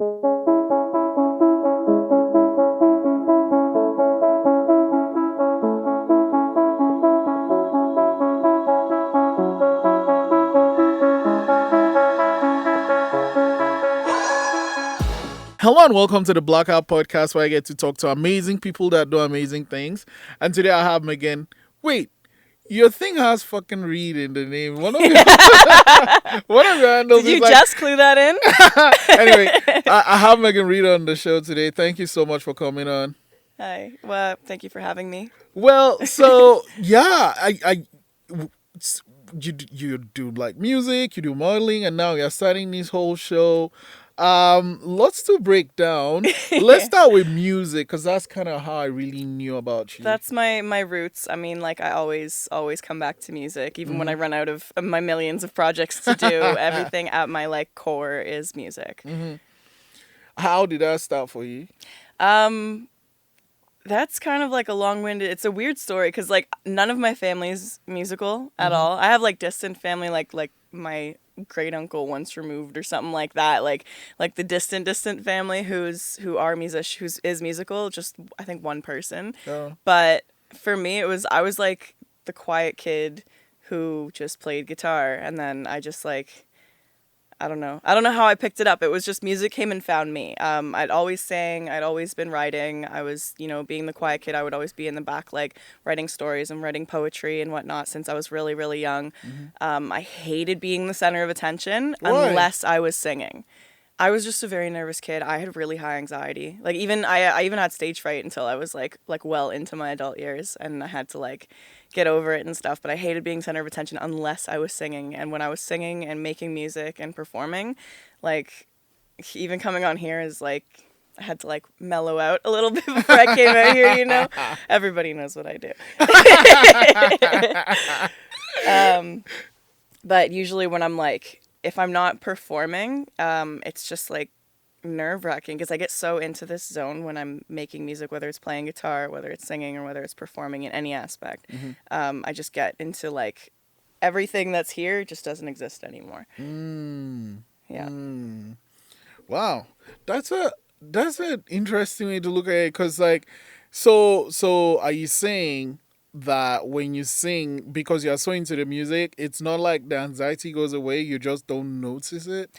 Hello and welcome to the Blackout podcast where I get to talk to amazing people that do amazing things. And today I have Megan. Wait, your thing has fucking Reed in the name. One of your one of your handles Did you is like just clue that in? anyway. I have Megan Reed on the show today. Thank you so much for coming on. Hi. Well, thank you for having me. Well, so yeah, you do like music, you do modeling, and now you're starting this whole show. Lots to break down. Let's start with music because that's kind of how I really knew about you. That's my roots. I mean, like I always come back to music, even when I run out of my millions of projects to do. Everything at my like core is music. How did that start for you? That's kind of like a long-winded. It's a weird story because like none of my family's musical at all. I have like distant family, like my great uncle once removed or something like that. Like the distant family who is musical. Just I think one person. Oh. But for me, I was like the quiet kid who just played guitar, and then I just like. I don't know how I picked it up. It was just music came and found me. I'd always sang. I'd always been writing. I was, being the quiet kid, I would always be in the back, like, writing stories and writing poetry and whatnot since I was really, really young. I hated being the center of attention unless I was singing. I was just a very nervous kid. I had really high anxiety. Like, I even had stage fright until I was, like well into my adult years, and I had to, like, get over it and stuff, but I hated being center of attention unless I was singing. And when I was singing and making music and performing, like, even coming on here is like, I had to like mellow out a little bit before I came out here, Everybody knows what I do. But usually when I'm like, if I'm not performing, it's just like nerve-wracking because I get so into this zone when I'm making music, whether it's playing guitar, whether it's singing, or whether it's performing in any aspect. I just get into like everything that's here just doesn't exist anymore. Yeah. Wow, that's an interesting way to look at it because like, so are you saying that when you sing because you're so into the music, it's not like the anxiety goes away, you just don't notice it?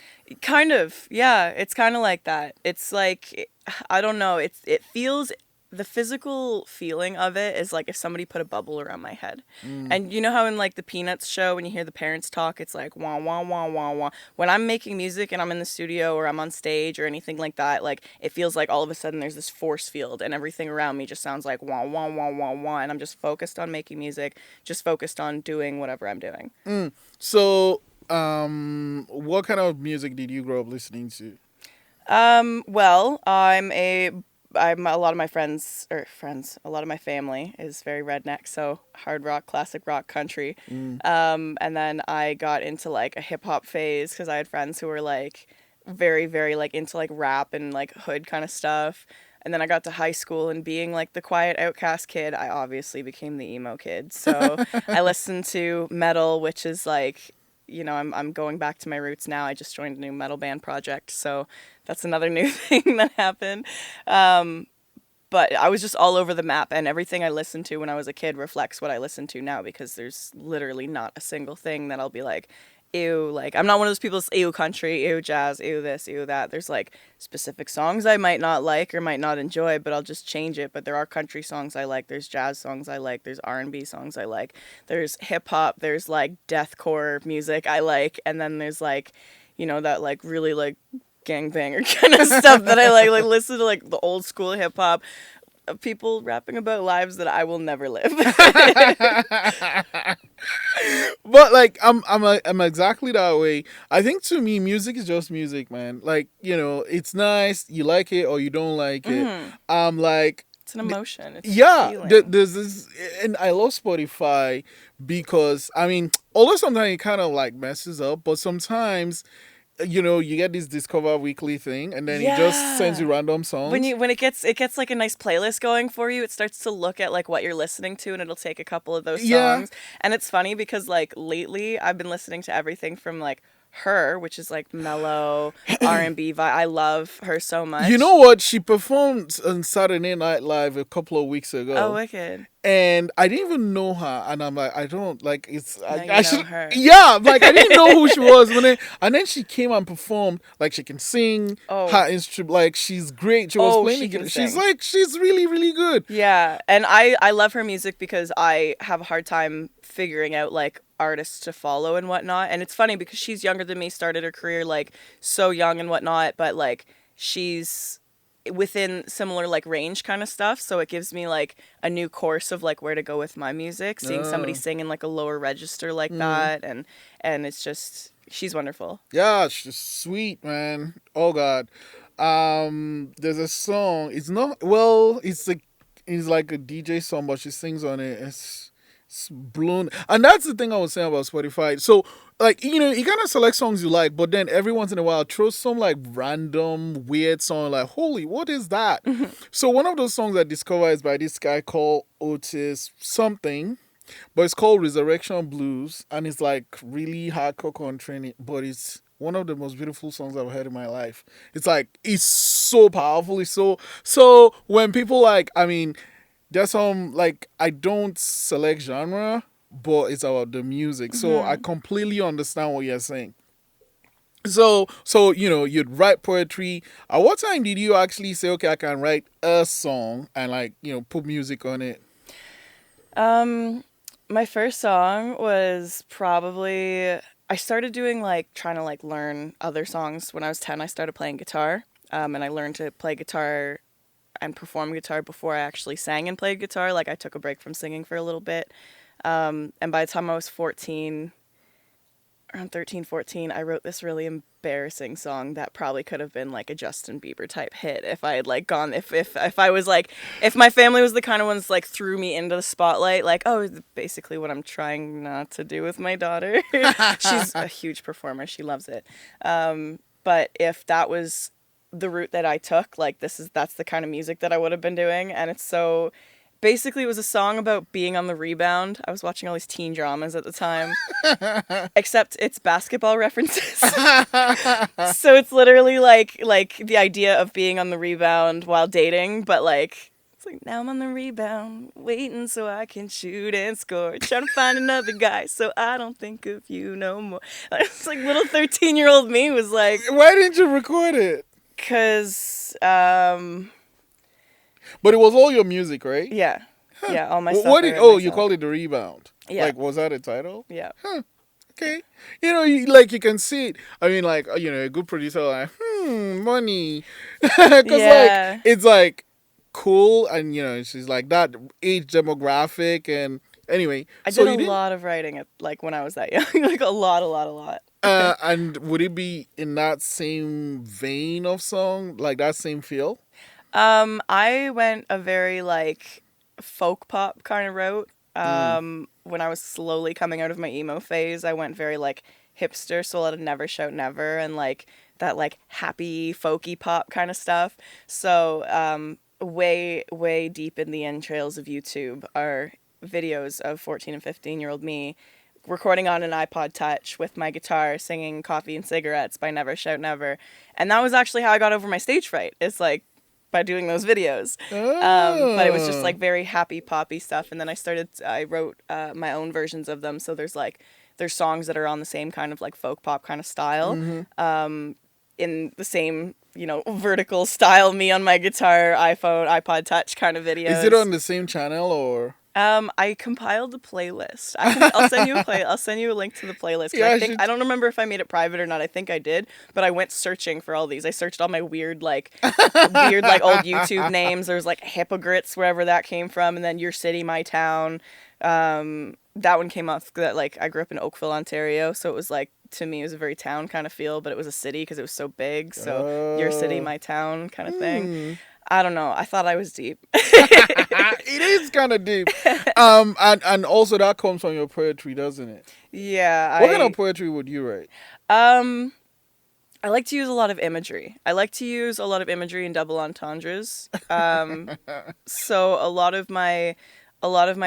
Kind of, yeah. It's kind of like that. It's like, I don't know. It feels, the physical feeling of it is like if somebody put a bubble around my head. And you know how in like the Peanuts show, when you hear the parents talk, it's like wah, wah, wah, wah, wah. When I'm making music and I'm in the studio or I'm on stage or anything like that, like it feels like all of a sudden there's this force field and everything around me just sounds like wah, wah, wah, wah, wah. And I'm just focused on making music, just focused on doing whatever I'm doing. So, what kind of music did you grow up listening to? Well, I'm a lot of my a lot of my family is very redneck, so hard rock, classic rock, country. And then I got into like a hip hop phase because I had friends who were like very, very like into like rap and like hood kind of stuff. And then I got to high school, and being like the quiet outcast kid, I obviously became the emo kid. So I listened to metal, which is like, I'm going back to my roots now. I just joined a new metal band project, so that's another new thing that happened. But I was just all over the map, and everything I listened to when I was a kid reflects what I listen to now, because there's literally not a single thing that I'll be like, ew, like, I'm not one of those people that's ew country, ew jazz, ew this, ew that. There's like specific songs I might not like or might not enjoy, but I'll just change it. But there are country songs I like, there's jazz songs I like, there's R&B songs I like, there's hip hop, there's like deathcore music I like, and then there's like, that like really like gangbanger kind of stuff that I like listen to like the old school hip hop of people rapping about lives that I will never live. But like I'm exactly that way. I think to me music is just music, man. Like, it's nice, you like it or you don't like it. Like, it's an emotion. It's there's this, and I love Spotify because I mean, although sometimes it kind of like messes up, but sometimes you get this Discover Weekly thing, and then it just sends you random songs. When it gets like a nice playlist going for you, it starts to look at like what you're listening to, and it'll take a couple of those songs. And it's funny because like lately I've been listening to everything from like her, which is like mellow R&B vibe. I love her so You much. know what? She performed on Saturday Night Live a couple of weeks Oh, ago, wicked. and I didn't even know her. And I'm like, I don't like it's. Now I you know should. her. Yeah, like I didn't know who she was and then she came and performed. Like she can sing Oh, her instrument. Like she's great. She was oh, playing the she can guitar. She's sing. like she's really really good. Yeah, and I love her music because I have a hard time figuring out like artists to follow and whatnot. And it's funny because she's younger than me, started her career like so young and whatnot, but like she's within similar like range kind of stuff, so it gives me like a new course of like where to go with my music, seeing somebody Oh. sing in like a lower register like Mm. that, and it's just she's wonderful. Yeah, she's sweet, man. Oh God. There's a song. It's not well. It's like a DJ song, but she sings on it. It's blown, and that's the thing I was saying about Spotify. So, like you kind of select songs you like, but then every once in a while, throw some like random weird song. Like, holy, what is that? So one of those songs I discovered is by this guy called Otis something, but it's called Resurrection Blues, and it's like really hardcore country, but it's one of the most beautiful songs I've heard in my life. It's like it's so powerful. It's so when people like, I mean, there's some like I don't select genre, but it's about the music. So I Hmm. completely understand what you're saying. So you'd write poetry. At what time did you actually say, okay, I can write a song and like put music on it? Um, my first song was probably I started doing like trying to like learn other songs when I was 10. I started playing guitar. And I learned to play guitar and perform guitar before I actually sang and played guitar. Like I took a break from singing for a little bit. And by the time I was 14, around 13, 14, I wrote this really embarrassing song that probably could have been like a Justin Bieber type hit if I had like gone if I was like if my family was the kind of ones like threw me into the spotlight like oh basically what I'm trying not to do with my daughter. She's a huge performer. She loves it. But if that was the route that I took, like that's the kind of music that I would have been doing, and it's so basically it was a song about being on the rebound. I was watching all these teen dramas at the time, except it's basketball references. So it's literally like the idea of being on the rebound while dating, but like it's like now I'm on the rebound, waiting so I can shoot and score, trying to find another guy so I don't think of you no more. It's like little 13-year-old me was like, Why didn't you record it? cause But it was all your music, right? yeah, yeah, all my stuff What I did? wrote Oh, you myself. called it the rebound. Yeah, Like, was that a title? yeah, Okay. Like you can see it. I mean, like a good producer, like, money, because like yeah. it's like cool, and she's like that age demographic, and anyway, I so did a you didn't. lot of writing at like when I was that young, like a lot, a lot, a lot. And would it be in that same vein of song, like that same feel? I went a very like folk pop kind of route. Mm. When I was slowly coming out of my emo phase, I went very like hipster, so a lot of Never Shout Never and like that like happy folky pop kind of stuff. So way way deep in the entrails of YouTube are videos of 14 and 15-year-old me recording on an iPod Touch with my guitar singing Coffee and Cigarettes by Never Shout Never. And that was actually how I got over my stage fright. It's like by doing those videos. But it was just Oh. like very happy poppy stuff. And then I wrote my own versions of them. So there's songs that are on the same kind of like folk pop kind of style. Hmm. In the same, vertical style, me on my guitar, iPhone, iPod Touch kind of Is it on videos. the same channel or? I compiled a playlist. I'll send you a link to the playlist because Yeah, I I should. don't remember if I made it private or not. I think I did, but I went searching for all these. I searched all my weird like old YouTube names. There's like Hippogriffs wherever that came from, and then Your City, My Town. That one came off that like I grew up in Oakville, Ontario, so it was like to me it was a very town kind of feel, but it was a city because it was so big. So Your City, Oh. My Town kind of thing. Hmm. I don't know. I thought I was deep. It is kind of deep. And also that comes from your poetry, doesn't it? Yeah, What kind of poetry would you write? um I like to use a lot of imagery. I like to use a lot of imagery and double entendres. So a lot of my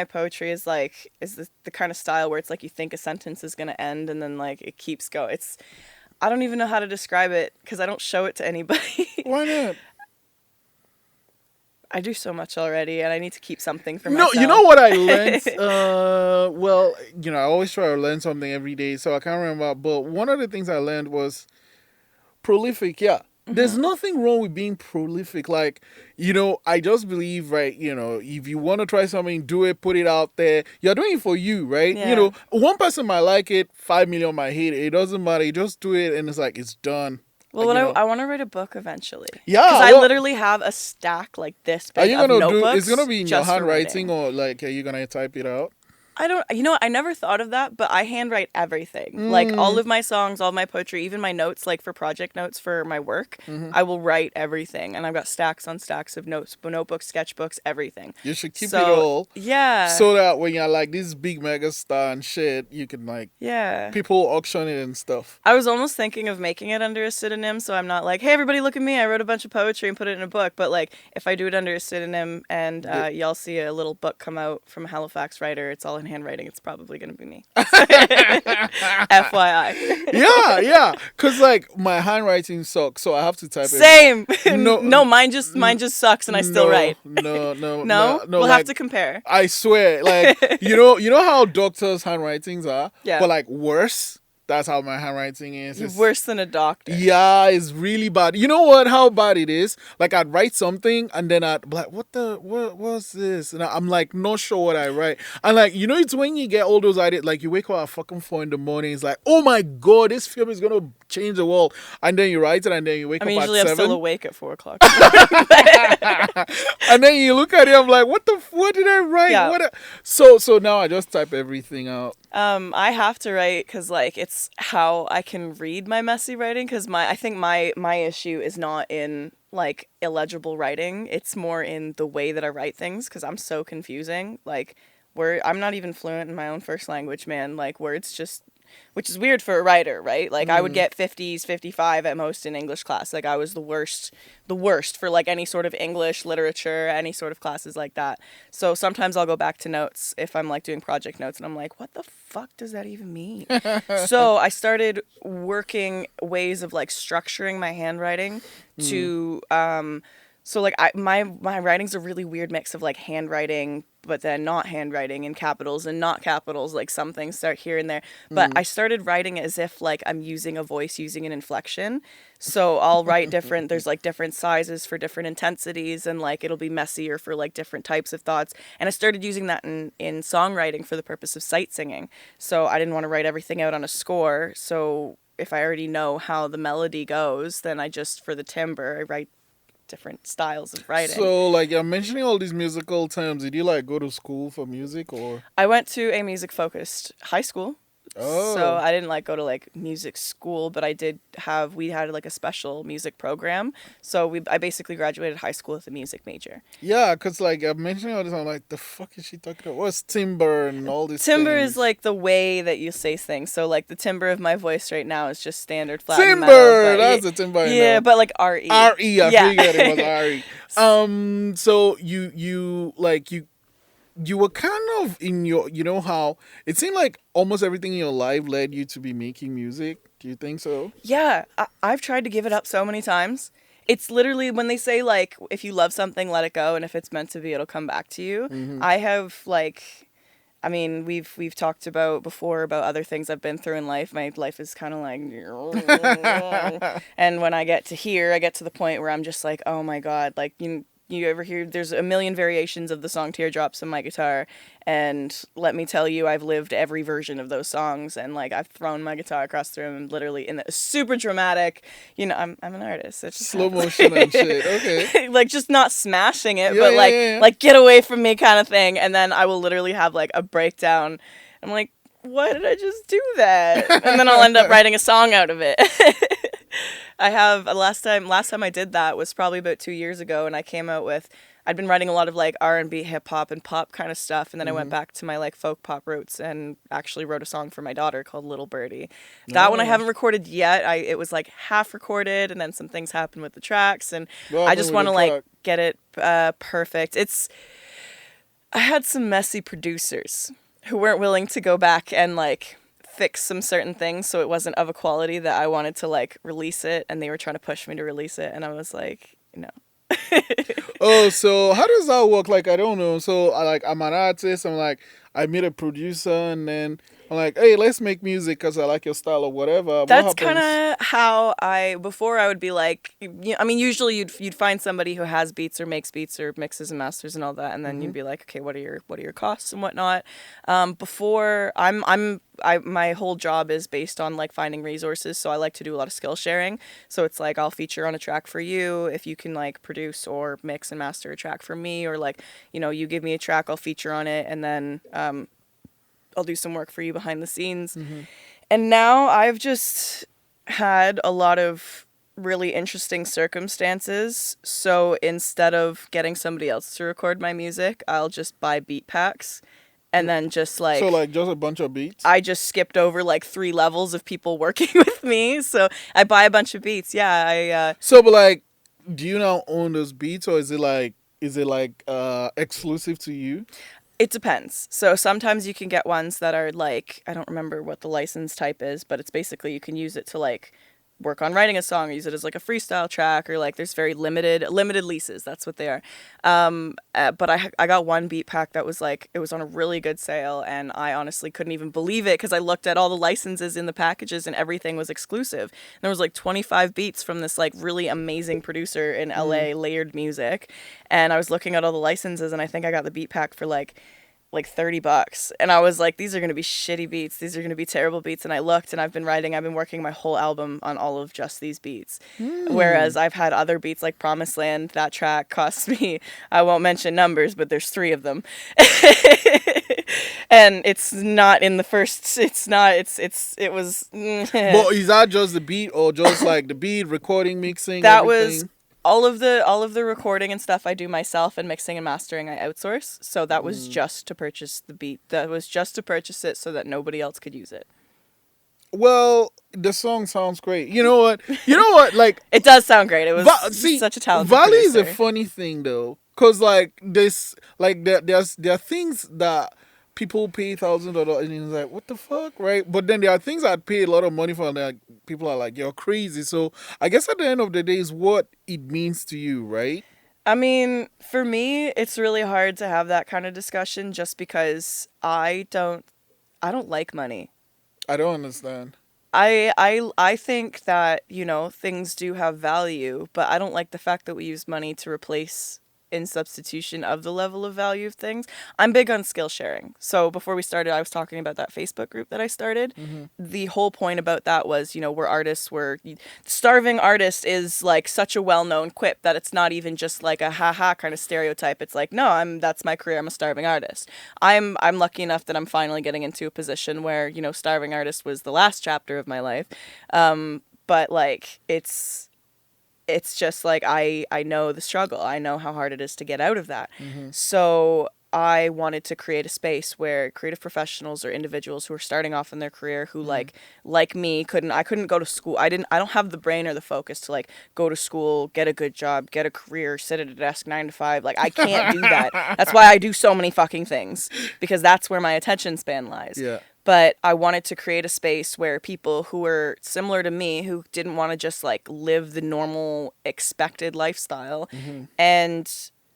poetry is the kind of style where it's like you think a sentence is gonna end and then like it keeps going. I don't even know how to describe it because I don't show it to anybody. Why not? I do so much already, and I need to keep something for No, myself. you know what I learned? Well, I always try to learn something every day, so I can't remember. But one of the things I learned was prolific. Yeah, there's nothing wrong with being prolific. Like, I just believe, right? If you want to try something, do it, put it out there. You're doing it for you, right? Yeah. One person might like it, 5 million might hate it. It doesn't matter. You just do it, and it's like it's done. Well, Like, I want to write a book eventually. Yeah, Because I well, literally have a stack like this are big you of gonna notebooks. It's gonna be in your just for handwriting, writing. or like, are you gonna type it out? I don't, what? I never thought of that, but I handwrite everything. Like all of my songs, all my poetry, even my notes, like for project notes for my work, I will write everything. And I've got stacks on stacks of notes, notebooks, sketchbooks, everything. You should keep So, it all, yeah. so that when you're like this big mega star and shit, you can like Yeah. people auction it and stuff. I was almost thinking of making it under a pseudonym, so I'm not like, hey, everybody, look at me. I wrote a bunch of poetry and put it in a book. But like, if I do it under a pseudonym and y'all see a little book come out from a Halifax writer, it's all in handwriting. It's probably going to be me. FYI. Yeah, cause like my handwriting sucks, so I have to type it. Same. No, No, mine just sucks, and I still write. No, No, we'll like, have to compare. I swear, like you know how doctors' handwritings are, Yeah. but like worse. That's how my handwriting is. You're It's- worse than a doctor. Yeah, it's really bad. You know what? How bad it is? Like I'd write something and then I'd be like, what was this? And I'm like, not sure what I write. And like, it's when you get all those ideas, like you wake up at fucking 4 a.m, it's like, oh my God, this film is gonna change the world. And then you write it and then you wake up Usually at I'm 7. still awake at 4 o'clock. And then you look at it, I'm like, what did I write? Yeah. So now I just type everything out. I have to write because like it's how I can read my messy writing because I think my issue is not in like illegible writing. It's more in the way that I write things because I'm so confusing. Like I'm not even fluent in my own first language, man. Like words just, which is weird for a writer, right? Like I would get 50s, 55 at most in English class. Like I was the worst for like any sort of English literature, any sort of classes like that. So sometimes I'll go back to notes if I'm like doing project notes and I'm like, what the fuck does that even mean? So I started working ways of like structuring my handwriting to so like my writing's a really weird mix of like handwriting but then not handwriting in capitals and not capitals, like some things start here and there. But I started writing as if like I'm using a voice using an inflection. So I'll write there's like different sizes for different intensities and like it'll be messier for like different types of thoughts. And I started using that in songwriting for the purpose of sight singing. So I didn't want to write everything out on a score. So if I already know how the melody goes, then I just, for the timbre, I write different styles of writing. So like you're mentioning all these musical terms. Did you like go to school for music or? I went to a music focused high school. Oh. So I didn't like go to like music school, but we had like a special music program. So I basically graduated high school with a music major. Yeah, because like I'm mentioning all this, I'm like, the fuck is she talking about? What's timbre and all this? Timbre things? is like the way that you say things. So like the timbre of my voice right now is just standard flat Timbre! metal. That's the timbre. I Yeah, know. but like R-E. R-E, I Yeah. figured it was R-E. So you were kind of in your, how it seemed like almost everything in your life led you to be making music. Do you think so? Yeah, I've tried to give it up so many times. It's literally when they say like, if you love something, let it go, and if it's meant to be, it'll come back to you. Mm-hmm. I have like, I mean, we've talked about before about other things I've been through in life. My life is kind of like, and when I get to the point where I'm just like, oh my God, like you ever hear, there's a million variations of the song Teardrops on my guitar, and let me tell you, I've lived every version of those songs, and like I've thrown my guitar across the room and literally in the super dramatic, I'm an artist. It's just Slow motion and shit. Okay. like just not smashing it, Yeah, but like yeah. like get away from me kind of thing, and then I will literally have like a breakdown. I'm like, why did I just do that? And then I'll end up writing a song out of it. I have last time I did that was probably about 2 years ago, and I'd been writing a lot of like R&B, hip hop, and pop kind of stuff, and then I went back to my like folk pop roots and actually wrote a song for my daughter called Little Birdie. That one I haven't recorded yet. It was like half recorded, and then some things happened with the tracks, and I just want to like get it perfect. I had some messy producers who weren't willing to go back and like fix some certain things so it wasn't of a quality that I wanted to like release it, and they were trying to push me to release it, and I was like, no. Oh, so how does that work? Like, I don't know. So, I'm an artist. I'm like, I meet a producer, and then I'm like, hey, let's make music because I like your style or whatever. What That's kind happens? of how before I would be like, I mean, usually you'd find somebody who has beats or makes beats or mixes and masters and all that, and then Mm-hmm. you'd be like, okay, what are your costs and whatnot. Before my whole job is based on like finding resources, so I like to do a lot of skill sharing. So it's like I'll feature on a track for you if you can like produce or mix and master a track for me, or like you give me a track, I'll feature on it, and then I'll do some work for you behind the scenes. Mm-hmm. And now I've just had a lot of really interesting circumstances. So instead of getting somebody else to record my music, I'll just buy beat packs and then just So, like like, just a bunch of beats? I just skipped over like 3 levels of people working with me. So I buy a bunch of beats. Yeah, So, but like, do you now own those beats, or is it like exclusive to you? it depends. So sometimes you can get ones that are like, I don't remember what the license type is, but it's basically you can use it to like work on writing a song or use it as like a freestyle track, or like there's very limited leases. That's what they are. But I got one beat pack that was like, it was on a really good sale, and I honestly couldn't even believe it because I looked at all the licenses in the packages and everything was exclusive. And there was like 25 beats from this like really amazing producer in Mm. LA, Layered Music, and I was looking at all the licenses, and I think I got the beat pack for like $30, and I was like, these are going to be shitty beats, these are going to be terrible beats. And I looked, and I've been working my whole album on all of just these beats, Hmm. whereas I've had other beats like Promiseland. That track cost me, I won't mention numbers, but there's 3 of them. And it's not in the first, it's not it's it was But is that just the beat, or just like the beat, recording, mixing, that was everything? all of the recording and stuff I do myself, and mixing and mastering I outsource. So that was Mm. just to purchase the beat. That was just to purchase it so that nobody else could use it. Well, the song sounds great. You know what? You know what? Like, It does sound great. It was See, such a talented Valley is a producer. funny thing though, cause like this, like there are things that people pay $1,000 and it's like, what the fuck, right? But then there are things I'd pay a lot of money for, and like people are like, you're crazy. So I guess at the end of the day, is what it means to you, right? I mean, for me, it's really hard to have that kind of discussion just because I don't like money. I don't understand. I think that, things do have value, but I don't like the fact that we use money to replace in substitution of the level of value of things. I'm big on skill sharing. So before we started, I was talking about that Facebook group that I started. Hmm. The whole point about that was, we're artists, starving artist is like such a well-known quip that it's not even just like a haha kind of stereotype. It's like, no, that's my career. I'm a starving artist. I'm lucky enough that I'm finally getting into a position where, starving artist was the last chapter of my life. But like it's just like I know the struggle. I know how hard it is to get out of that. Hmm. So I wanted to create a space where creative professionals or individuals who are starting off in their career who Hmm. like me I couldn't go to school. I don't have the brain or the focus to like go to school, get a good job, get a career, sit at a desk 9 to 5. Like I can't do that. That's why I do so many fucking things, because that's where my attention span lies. Yeah. But I wanted to create a space where people who were similar to me, who didn't want to just like live the normal expected lifestyle, Hmm. and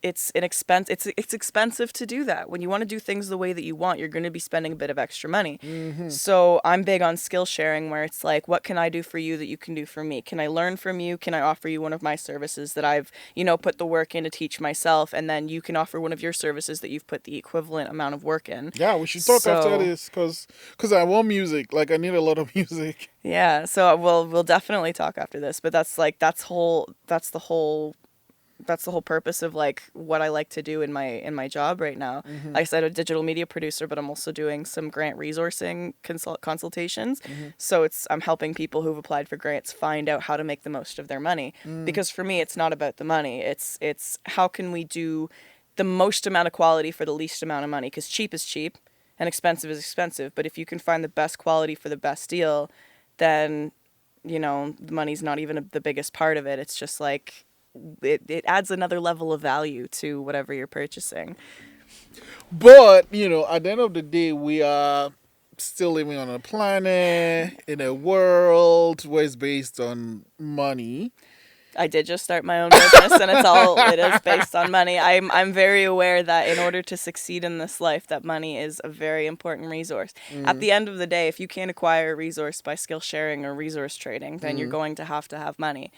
it's expensive to do that. When you want to do things the way that you want, you're going to be spending a bit of extra money. Hmm. So I'm big on skill sharing, where it's like, what can I do for you that you can do for me? Can I learn from you? Can I offer you one of my services that I've, put the work in to teach myself, and then you can offer one of your services that you've put the equivalent amount of work in. Yeah, we should talk after So this, cause I want music. Like, I need a lot of music. yeah, so we'll definitely talk after this, but that's the whole purpose of like what I like to do in my job right now. Hmm. Like I said, a digital media producer, but I'm also doing some grant resourcing consultations. Hmm. So I'm helping people who've applied for grants find out how to make the most of their money. Mm. Because for me, it's not about the money. It's how can we do the most amount of quality for the least amount of money? Because cheap is cheap and expensive is expensive. But if you can find the best quality for the best deal, then the money's not even the biggest part of it. It's just like it adds another level of value to whatever you're purchasing. But at the end of the day, we are still living on a planet in a world where it's based on money. I did just start my own business, and it is based on money. I'm very aware that in order to succeed in this life, that money is a very important resource. At the end of the day, if you can't acquire a resource by skill sharing or resource trading, then you're going to have money.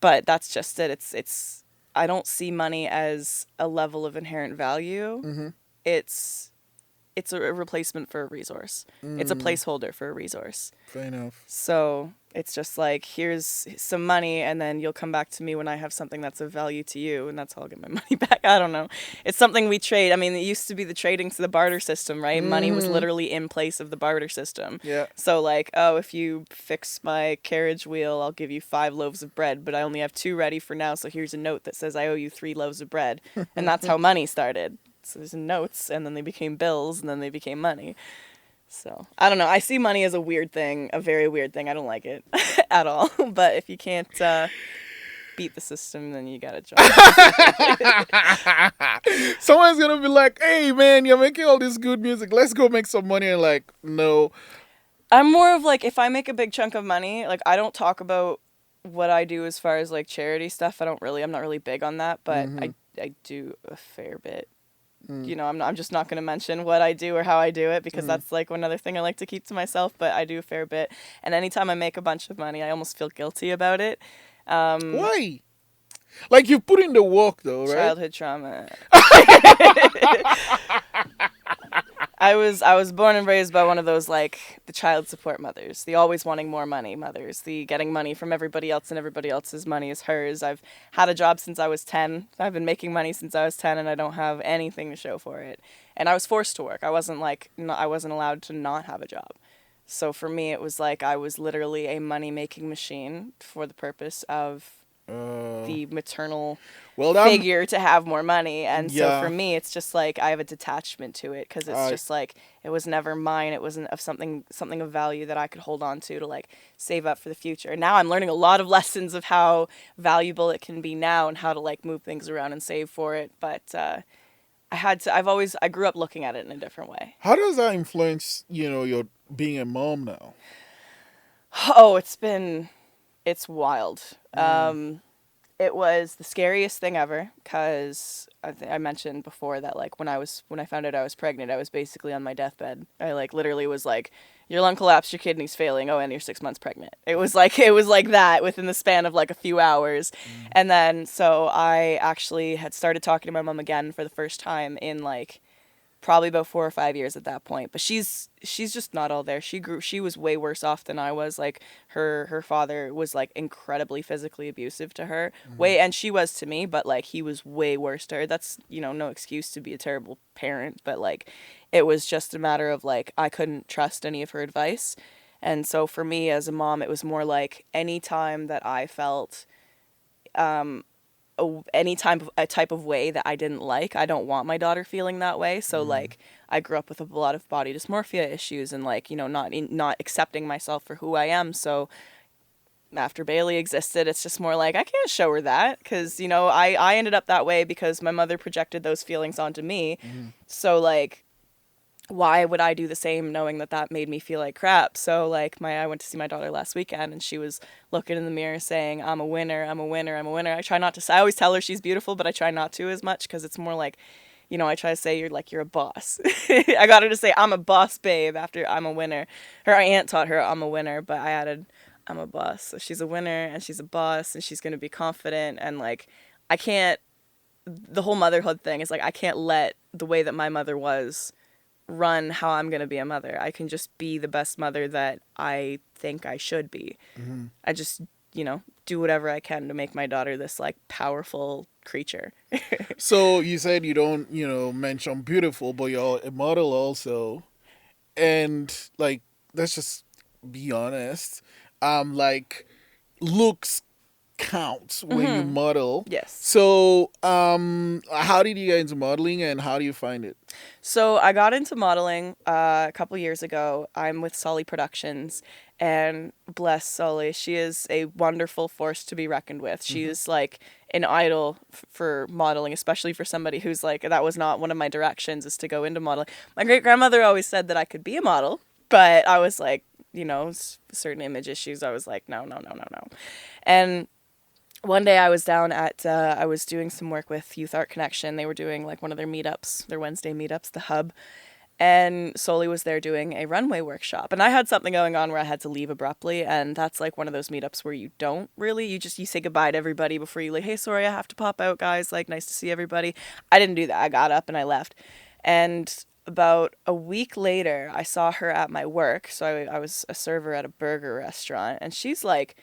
But that's just it. It's I don't see money as a level of inherent value. It's it's a replacement for a resource. It's a placeholder for a resource. Fair enough. So it's just like, here's some money, and then you'll come back to me when I have something that's of value to you, and that's how I'll get my money back. I don't know. It's something we trade. I mean, it used to be the trading to the barter system, right? Money was literally in place of the barter system. Yeah. So like, oh, if you fix my carriage wheel, I'll give you 5 loaves of bread, but I only have 2 ready for now, so here's a note that says I owe you 3 loaves of bread. And that's how money started. So there's notes, and then they became bills, and then they became money. So, I don't know. I see money as a weird thing, a very weird thing. I don't like it at all. But if you can't beat the system, then you gotta join. Someone's gonna be like, hey, man, you're making all this good music. Let's go make some money. And like, no. I'm more of like, if I make a big chunk of money, like, I don't talk about what I do as far as like charity stuff. I'm not really big on that, but I do a fair bit. You know, I'm just not going to mention what I do or how I do it, because that's like another thing I like to keep to myself, but I do a fair bit. And anytime I make a bunch of money, I almost feel guilty about it. Why? Like, you put in the work though, right? Childhood trauma. I was born and raised by one of those, like, the child support mothers, the always wanting more money mothers, the getting money from everybody else and everybody else's money is hers. I've had a job since I was 10. I've been making money since I was 10, and I don't have anything to show for it. And I was forced to work. I wasn't allowed to not have a job. So for me, it was like I was literally a money-making machine for the purpose of the maternal figure to have more money. And so for me, it's just like I have a detachment to it, because it's just like it was never mine. It wasn't of something of value that I could hold on to like save up for the future. And now I'm learning a lot of lessons of how valuable it can be now and how to like move things around and save for it. But I grew up looking at it in a different way. How does that influence, your being a mom now? Oh, it's wild. It was the scariest thing ever, because I mentioned before that like when I found out I was pregnant, I was basically on my deathbed. I like literally was like, your lung collapsed, your kidney's failing, oh, and you're 6 months pregnant. It was like that within the span of like a few hours. And then so I actually had started talking to my mom again for the first time in like probably about 4 or 5 years at that point. But she's just not all there. She was way worse off than I was. Like her father was like incredibly physically abusive to her. And she was to me, but like he was way worse to her. That's, no excuse to be a terrible parent, but like it was just a matter of like I couldn't trust any of her advice. And so for me as a mom, it was more like any time that I felt any type of way that I didn't like, I don't want my daughter feeling that way. So like I grew up with a lot of body dysmorphia issues and like, not accepting myself for who I am. So after Bailey existed, it's just more like I can't show her that, because I ended up that way because my mother projected those feelings onto me. So like, why would I do the same knowing that made me feel like crap? So like I went to see my daughter last weekend, and she was looking in the mirror saying, I'm a winner, I'm a winner, I'm a winner. I try not to say, I always tell her she's beautiful, but I try not to as much, because it's more like, I try to say you're a boss. I got her to say, I'm a boss babe, after I'm a winner. Her aunt taught her I'm a winner, but I added, I'm a boss. So she's a winner and she's a boss and she's going to be confident. And like, the whole motherhood thing is like, I can't let the way that my mother was run how I'm going to be a mother. I can just be the best mother that I think I should be. I just, do whatever I can to make my daughter this like powerful creature. So you said you don't, mention beautiful, but you're a model also. And like, let's just be honest. Like looks counts when you model. Yes. So, how did you get into modeling, and how do you find it? So I got into modeling a couple years ago. I'm with Sully Productions, and bless Sully, she is a wonderful force to be reckoned with. She is like an idol for modeling, especially for somebody who's like, that was not one of my directions, is to go into modeling. My great grandmother always said that I could be a model, But I was like, certain image issues. I was like, no, no, no, no, no. And one day I was down at, I was doing some work with Youth Art Connection. They were doing like one of their meetups, their Wednesday meetups, the Hub. And Soli was there doing a runway workshop. And I had something going on where I had to leave abruptly. And that's like one of those meetups where you don't really, you say goodbye to everybody before you like, hey, sorry, I have to pop out, guys. Like, nice to see everybody. I didn't do that. I got up and I left. And about a week later, I saw her at my work. So I was a server at a burger restaurant. And she's like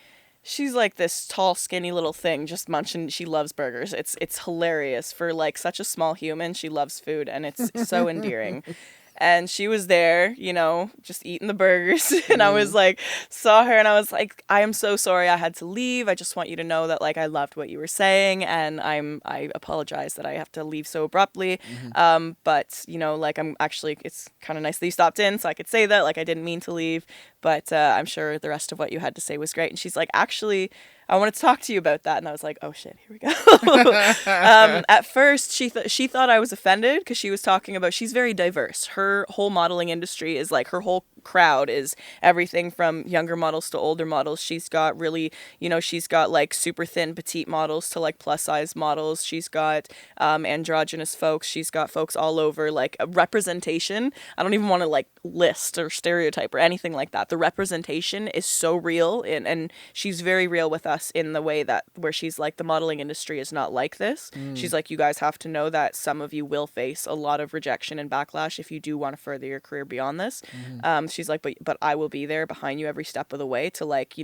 this tall, skinny little thing just munching. She loves burgers. It's hilarious for like such a small human. She loves food and it's so endearing. And she was there, just eating the burgers. And I was like, saw her and I was like, I am so sorry I had to leave. I just want you to know that like I loved what you were saying. And I apologize that I have to leave so abruptly. But, like I'm actually, it's kind of nice that you stopped in so I could say that. Like I didn't mean to leave. But I'm sure the rest of what you had to say was great. And she's like, actually, I wanted to talk to you about that. And I was like, oh shit, here we go. At first, she thought I was offended because she was talking about, she's very diverse. Her whole modeling industry is like, her whole crowd is everything from younger models to older models. She's got really, she's got like super thin petite models to like plus size models. She's got androgynous folks. She's got folks all over, like a representation. I don't even want to like list or stereotype or anything like that. The representation is so real, and she's very real with us in the way that where she's like, the modeling industry is not like this. She's like, you guys have to know that some of you will face a lot of rejection and backlash if you do want to further your career beyond this. She's like, but I will be there behind you every step of the way to like,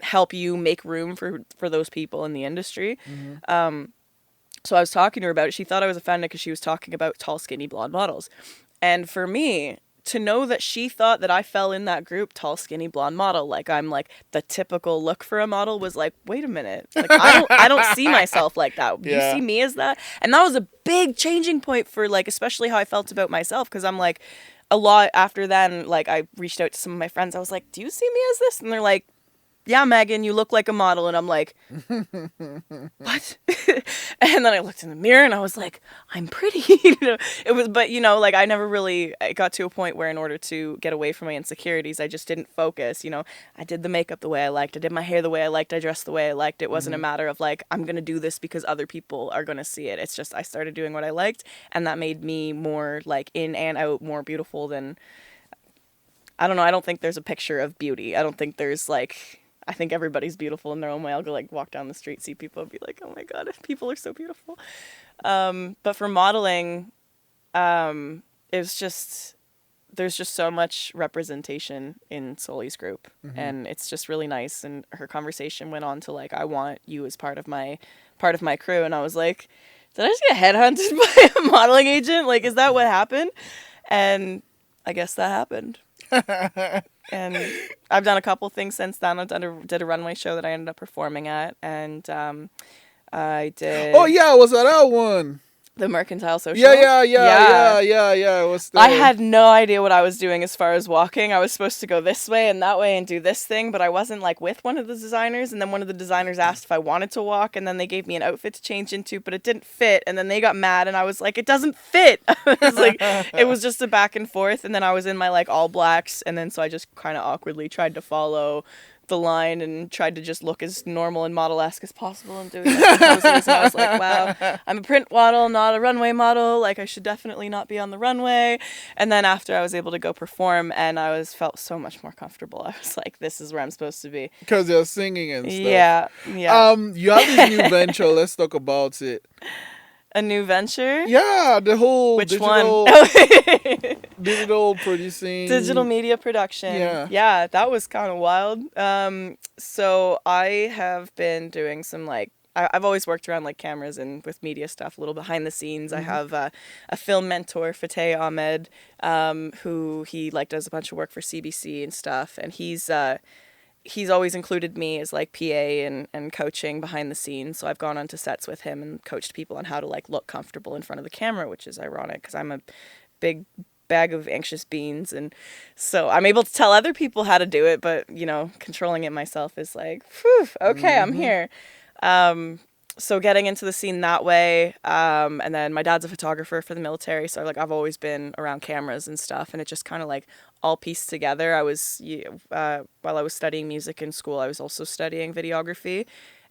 help you make room for those people in the industry. So I was talking to her about it. She thought I was offended because she was talking about tall, skinny, blonde models. And for me, to know that she thought that I fell in that group, tall, skinny, blonde model, like I'm like the typical look for a model, was like, wait a minute, like I don't see myself like that. Yeah. You see me as that? And that was a big changing point for like, especially how I felt about myself, because I'm like, a lot after then, like I reached out to some of my friends. I was like, do you see me as this? And they're like, yeah, Megan, you look like a model. And I'm like, what? And then I looked in the mirror and I was like, I'm pretty. It was, but like I never really, it got to a point where in order to get away from my insecurities, I just didn't focus. I did the makeup the way I liked. I did my hair the way I liked. I dressed the way I liked. It wasn't a matter of like, I'm going to do this because other people are going to see it. It's just, I started doing what I liked, and that made me more like in and out more beautiful than, I don't know. I don't think there's a picture of beauty. I don't think there's like, I think everybody's beautiful in their own way. I'll go like walk down the street, see people, and be like, oh my God, people are so beautiful. But for modeling, it was just, there's just so much representation in Soli's group, and it's just really nice. And her conversation went on to like, I want you as part of my crew. And I was like, did I just get headhunted by a modeling agent? Like, is that what happened? And I guess that happened. And I've done a couple things since then. I did a runway show that I ended up performing at, and I did. Oh yeah, I was at that one. The Mercantile Social. Yeah. It was there. I had no idea what I was doing as far as walking. I was supposed to go this way and that way and do this thing, but I wasn't like with one of the designers. And then one of the designers asked if I wanted to walk, and then they gave me an outfit to change into, but it didn't fit. And then they got mad, and I was like, it doesn't fit. I was like, it was just a back and forth. And then I was in my like all blacks, and then so I just kind of awkwardly tried to follow the line and tried to just look as normal and model-esque as possible and doing like poses. And I was like, wow, I'm a print model, not a runway model. Like, I should definitely not be on the runway. And then after I was able to go perform, and I felt so much more comfortable. I was like, this is where I'm supposed to be. Because you're singing and stuff. Yeah. You have this new venture. Let's talk about it. A new venture? Yeah, the whole Which digital, one? digital producing. Digital media production. Yeah, that was kind of wild. So I have been doing some like, I've always worked around like cameras and with media stuff, a little behind the scenes. I have a film mentor, Fateh Ahmed, who he like does a bunch of work for CBC and stuff, and he's always included me as like PA and coaching behind the scenes. So I've gone onto sets with him and coached people on how to like look comfortable in front of the camera, which is ironic because I'm a big bag of anxious beans. And so I'm able to tell other people how to do it, but controlling it myself is like, whew, okay, I'm here. So getting into the scene that way, and then my dad's a photographer for the military, so like I've always been around cameras and stuff, and it just kind of like all pieced together. While I was studying music in school, I was also studying videography,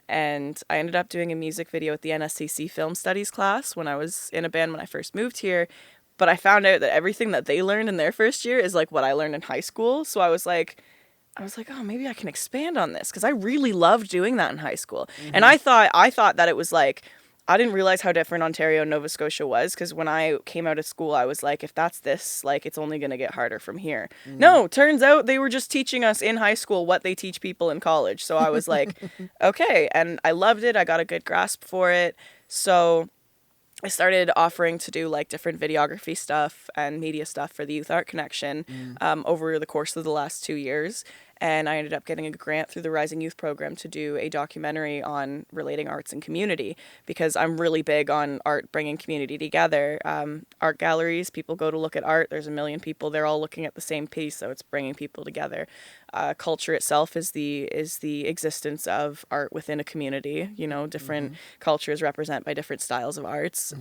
and I ended up doing a music video at the NSCC Film Studies class when I was in a band when I first moved here. But I found out that everything that they learned in their first year is like what I learned in high school. So I was like, oh, maybe I can expand on this because I really loved doing that in high school. And I thought that it was like, I didn't realize how different Ontario and Nova Scotia was because when I came out of school, I was like, if that's this, like, it's only going to get harder from here. No, turns out they were just teaching us in high school what they teach people in college. So I was like, okay. And I loved it. I got a good grasp for it. So I started offering to do like different videography stuff and media stuff for the Youth Art Connection over the course of the last 2 years. And I ended up getting a grant through the Rising Youth Program to do a documentary on relating arts and community because I'm really big on art bringing community together. Art galleries, people go to look at art. There's a million people. They're all looking at the same piece, so it's bringing people together. Culture itself is the existence of art within a community. You know, different cultures represent by different styles of arts.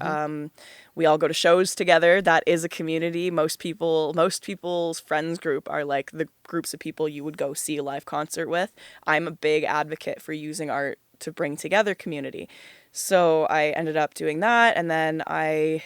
We all go to shows together. That is a community. Most people's friends group are like the groups of people you would go see a live concert with. I'm a big advocate for using art to bring together community. So I ended up doing that, and then I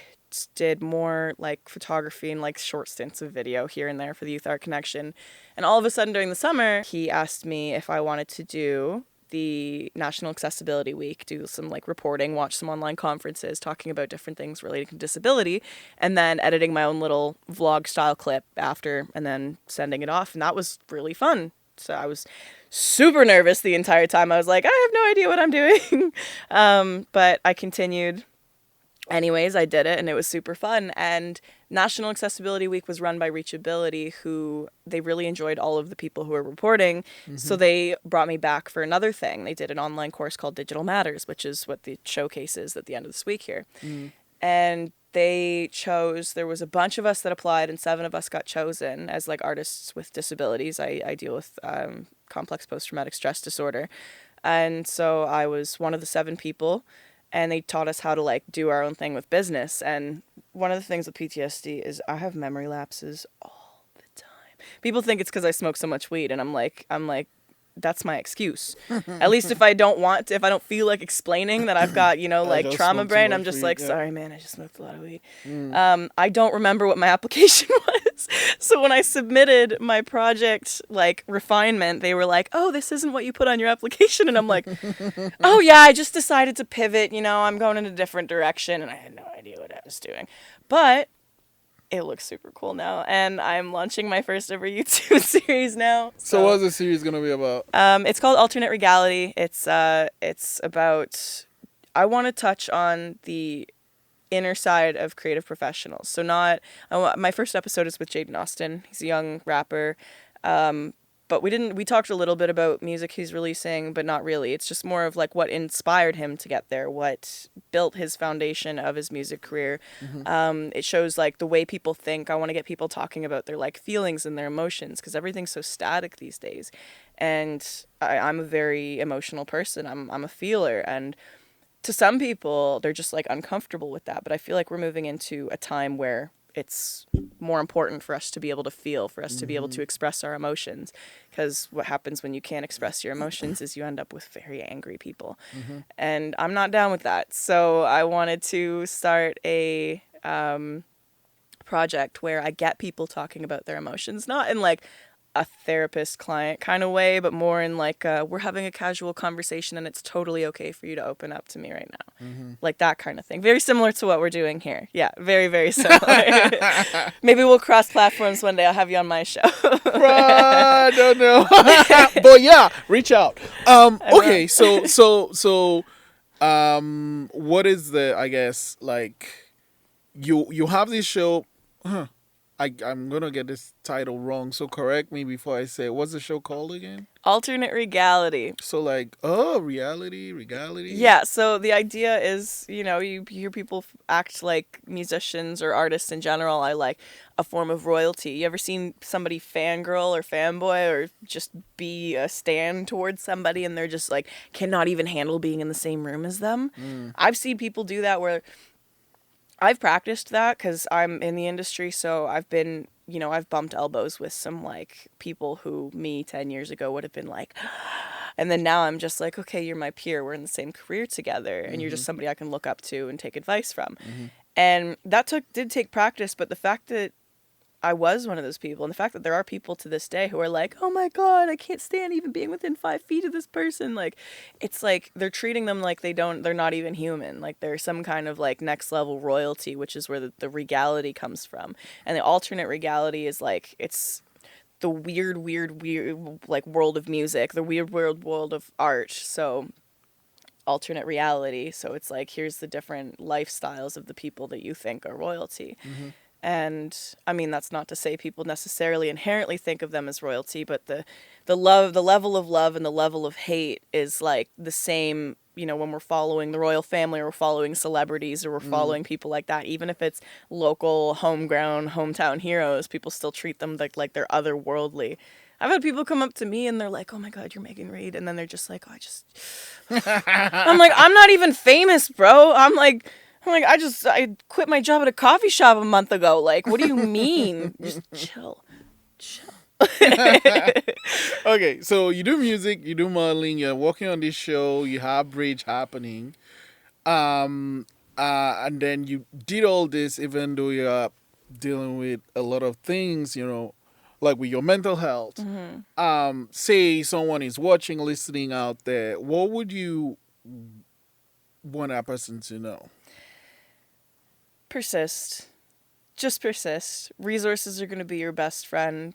did more like photography and like short stints of video here and there for the Youth Art Connection. And all of a sudden during the summer, he asked me if I wanted to do the National Accessibility Week, do some like reporting, watch some online conferences talking about different things relating to disability, and then editing my own little vlog style clip after and then sending it off. And that was really fun. So I was super nervous the entire time. I was like, I have no idea what I'm doing. But I continued. Anyways, I did it and it was super fun. And National Accessibility Week was run by Reachability, who they really enjoyed all of the people who were reporting. So they brought me back for another thing. They did an online course called Digital Matters, which is what the showcase is at the end of this week here. And there was a bunch of us that applied and 7 of us got chosen as like artists with disabilities. I deal with complex post-traumatic stress disorder. And so I was one of the 7 people. And they taught us how to like do our own thing with business. And one of the things with PTSD is I have memory lapses all the time. People think it's because I smoke so much weed, and I'm like, that's my excuse. At least if I don't feel like explaining that I've got, like trauma brain, I'm just like, sorry, man, I just smoked a lot of weed. I don't remember what my application was. So when I submitted my project, like refinement, they were like, oh, this isn't what you put on your application. And I'm like, oh yeah, I just decided to pivot, I'm going in a different direction. And I had no idea what I was doing. But it looks super cool now, and I'm launching my first ever YouTube series now. So what's the series gonna be about? It's called Alternate Regality. It's about, I want to touch on the inner side of creative professionals. So my first episode is with Jaden Austin. He's a young rapper. But we talked a little bit about music he's releasing, but not really. It's just more of like what inspired him to get there, what built his foundation of his music career. It shows like the way people think. I want to get people talking about their like feelings and their emotions because everything's so static these days. And I'm a very emotional person. I'm a feeler, and to some people, they're just like uncomfortable with that. But I feel like we're moving into a time where it's more important for us to be able to feel, for us to be able to express our emotions. Because what happens when you can't express your emotions is you end up with very angry people. And I'm not down with that. So I wanted to start a project where I get people talking about their emotions, not in like a therapist client kind of way, but more in like we're having a casual conversation and it's totally okay for you to open up to me right now. Like that kind of thing. Very similar to what we're doing here. Yeah, very, very similar. Maybe we'll cross platforms one day. I'll have you on my show. I don't know. But yeah, reach out. Okay, so what is the, I guess, like you have this show, I'm gonna get this title wrong, so correct me before I say it. What's the show called again? Alternate reality. So like, oh, reality, regality. Yeah, so the idea is, you hear people act like musicians or artists in general are like a form of royalty. You ever seen somebody fangirl or fanboy or just be a stan towards somebody and they're just like cannot even handle being in the same room as them? I've seen people do that where I've practiced that because I'm in the industry, so I've been, I've bumped elbows with some like people who me 10 years ago would have been like, and then now I'm just like, okay, you're my peer. We're in the same career together, and you're just somebody I can look up to and take advice from. And that did take practice, but the fact that I was one of those people, and the fact that there are people to this day who are like, oh my God, I can't stand even being within 5 feet of this person. Like, it's like they're treating them like they're not even human. Like, they're some kind of like next level royalty, which is where the regality comes from. And the alternate regality is like, it's the weird, like world of music, the weird world of art. So, alternate reality. So, it's like, here's the different lifestyles of the people that you think are royalty. And I mean, that's not to say people necessarily inherently think of them as royalty, but the level of love and the level of hate is like the same, when we're following the royal family or we're following celebrities or we're following people like that. Even if it's local, homegrown, hometown heroes, people still treat them like they're otherworldly. I've had people come up to me and they're like, oh my God, you're Megan Reid. And then they're just like, I'm like, I'm not even famous, bro. I'm like, I quit my job at a coffee shop a month ago. Like, what do you mean? Just chill. Okay, so you do music, you do modeling, you're working on this show, you have Bridge happening, and then you did all this even though you're dealing with a lot of things, like with your mental health. Say someone is watching, listening out there, what would you want that person to know? Persist. Just persist. Resources are going to be your best friend.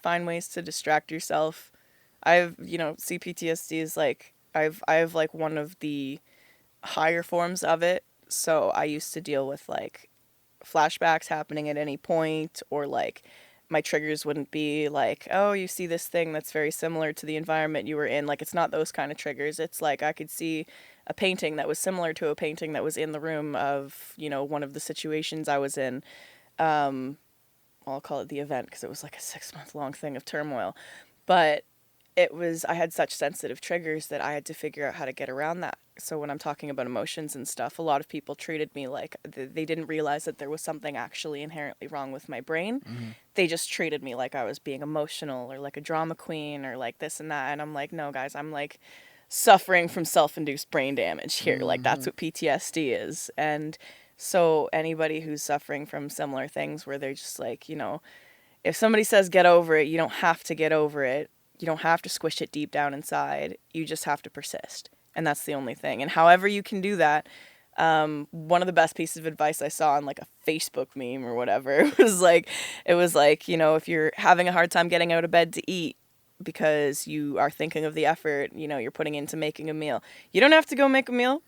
Find ways to distract yourself. CPTSD is like, I have like one of the higher forms of it. So I used to deal with like flashbacks happening at any point, or like my triggers wouldn't be like, oh, you see this thing that's very similar to the environment you were in. Like, it's not those kind of triggers. It's like I could see a painting that was similar to a painting that was in the room of, one of the situations I was in. I'll call it the event because it was like a 6-month long thing of turmoil. But I had such sensitive triggers that I had to figure out how to get around that. So when I'm talking about emotions and stuff, a lot of people treated me like they didn't realize that there was something actually inherently wrong with my brain. They just treated me like I was being emotional or like a drama queen or like this and that. And I'm like, no, guys, I'm like suffering from self-induced brain damage here. Like, that's what PTSD is. And so anybody who's suffering from similar things where they're just like, if somebody says get over it, you don't have to get over it. You don't have to squish it deep down inside. You just have to persist. And that's the only thing. And however you can do that, one of the best pieces of advice I saw on like a Facebook meme or whatever, it was like, if you're having a hard time getting out of bed to eat because you are thinking of the effort, you're putting into making a meal, you don't have to go make a meal.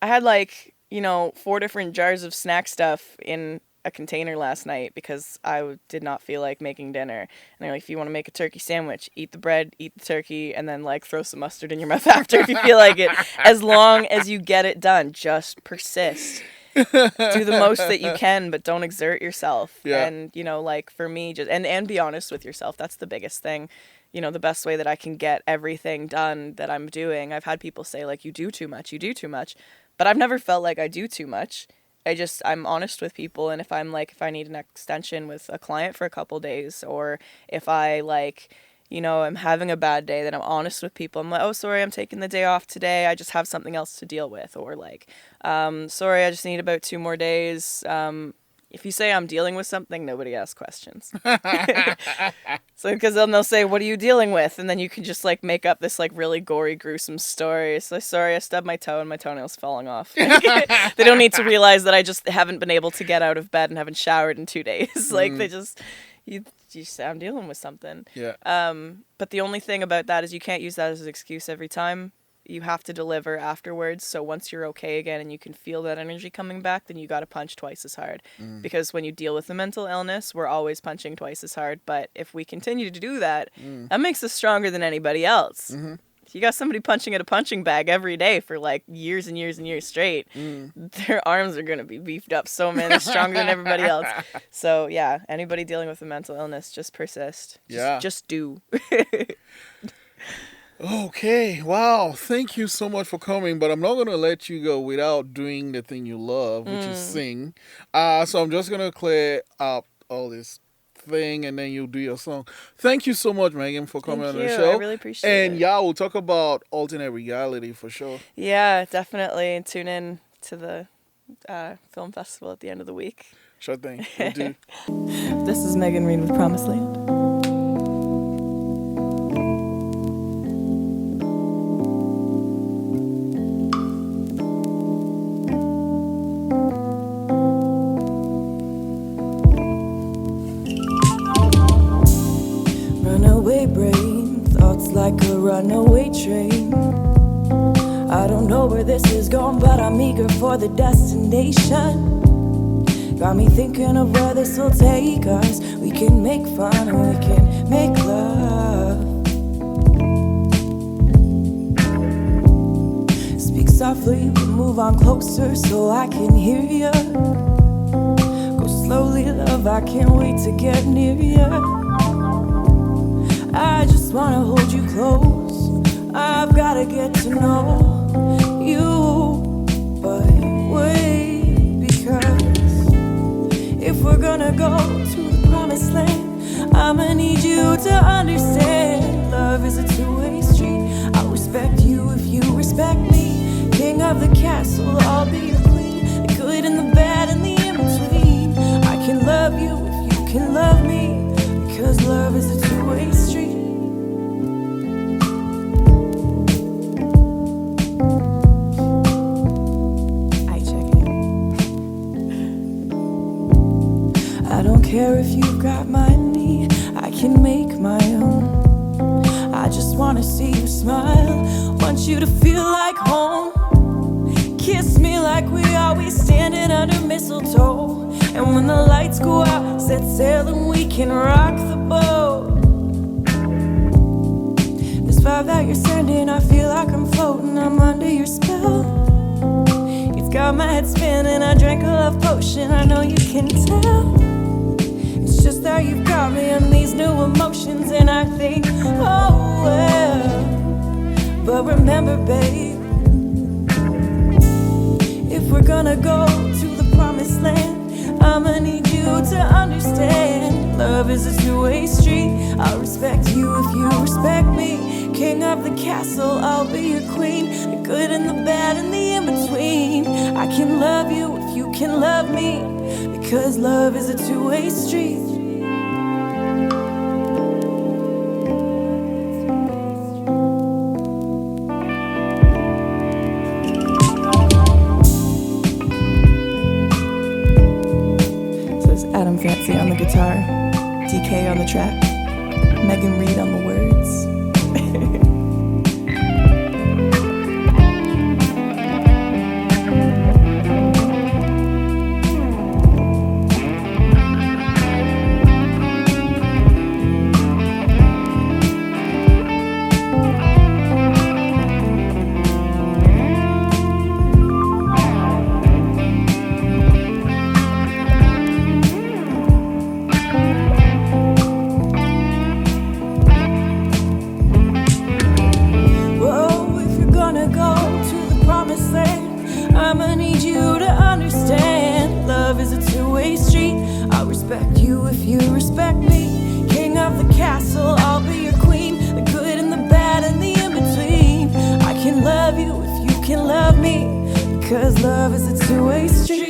I had like, 4 different jars of snack stuff in a container last night because I did not feel like making dinner. And they're like, if you want to make a turkey sandwich, eat the bread, eat the turkey, and then like throw some mustard in your mouth after if you feel like it. As long as you get it done, just persist. Do the most that you can, but don't exert yourself. Yeah. And, like for me, just and be honest with yourself. That's the biggest thing. The best way that I can get everything done that I'm doing. I've had people say like, you do too much. But I've never felt like I do too much. I'm honest with people, and if I need an extension with a client for a couple days, or if I I'm having a bad day, then I'm honest with people. I'm like, oh, sorry, I'm taking the day off today. I just have something else to deal with, or sorry, I just need about 2 more days. If you say I'm dealing with something, nobody asks questions. So, because then they'll say, what are you dealing with? And then you can just make up this really gory, gruesome story. So, sorry, I stubbed my toe and my toenail's falling off. They don't need to realize that I just haven't been able to get out of bed and haven't showered in 2 days. They just, you say I'm dealing with something. Yeah. But the only thing about that is you can't use that as an excuse every time. you have to deliver afterwards. So once you're okay again and you can feel that energy coming back, then you got to punch twice as hard. Because when you deal with a mental illness, we're always punching twice as hard. But if we continue to do that, that makes us stronger than anybody else. If you got somebody punching at a punching bag every day for like years and years and years straight, their arms are going to be beefed up so many stronger than everybody else. So yeah, anybody dealing with a mental illness, just persist. Just do. Okay, wow. Thank you so much for coming, but I'm not going to let you go without doing the thing you love, which is sing. So I'm just going to clear up all this thing and then you'll do your song. Thank you so much, Megan, for coming on the show. I really appreciate it. And yeah, we'll talk about alternate reality for sure. Yeah, definitely. And tune in to the film festival at the end of the week. Sure thing. We'll do. This is Megan Reed with Promiseland. Runaway brain, thoughts like a runaway train. I don't know where this is going, but I'm eager for the destination. Got me thinking of where this will take us. We can make fun and we can make love. Speak softly, but move on closer so I can hear you. Go slowly, love, I can't wait to get near you. I just wanna hold you close. I've gotta get to know you. But wait, because if we're gonna go to the promised land, I'ma need you to understand. Love is a two-way street. I'll respect you if you respect me. King of the castle, I'll be your queen. The good and the bad and the in-between. I can love you if you can love me. Because love is a two-way street. I don't care if you've got my knee, I can make my own. I just wanna see you smile, want you to feel like home. Kiss me like we always standing under mistletoe. And when the lights go out, set sail and we can rock the boat. This vibe that you're sending, I feel like I'm floating, I'm under your spell. It's got my head spinning, I drank a love potion, I know you can tell. It's just that you've got me on these new emotions, and I think, oh well. But remember, babe, if we're gonna go to the promised land, I'ma need you to understand. Love is a two-way street. I'll respect you if you respect me. King of the castle, I'll be your queen. The good and the bad and the in-between. I can love you if you can love me. Because love is a two-way street. Adam Fancy on the guitar, DK on the track, Megan Reed on the words. I'ma need you to understand. Love is a two-way street. I'll respect you if you respect me. King of the castle, I'll be your queen. The good and the bad and the in-between. I can love you if you can love me. Because love is a two-way street.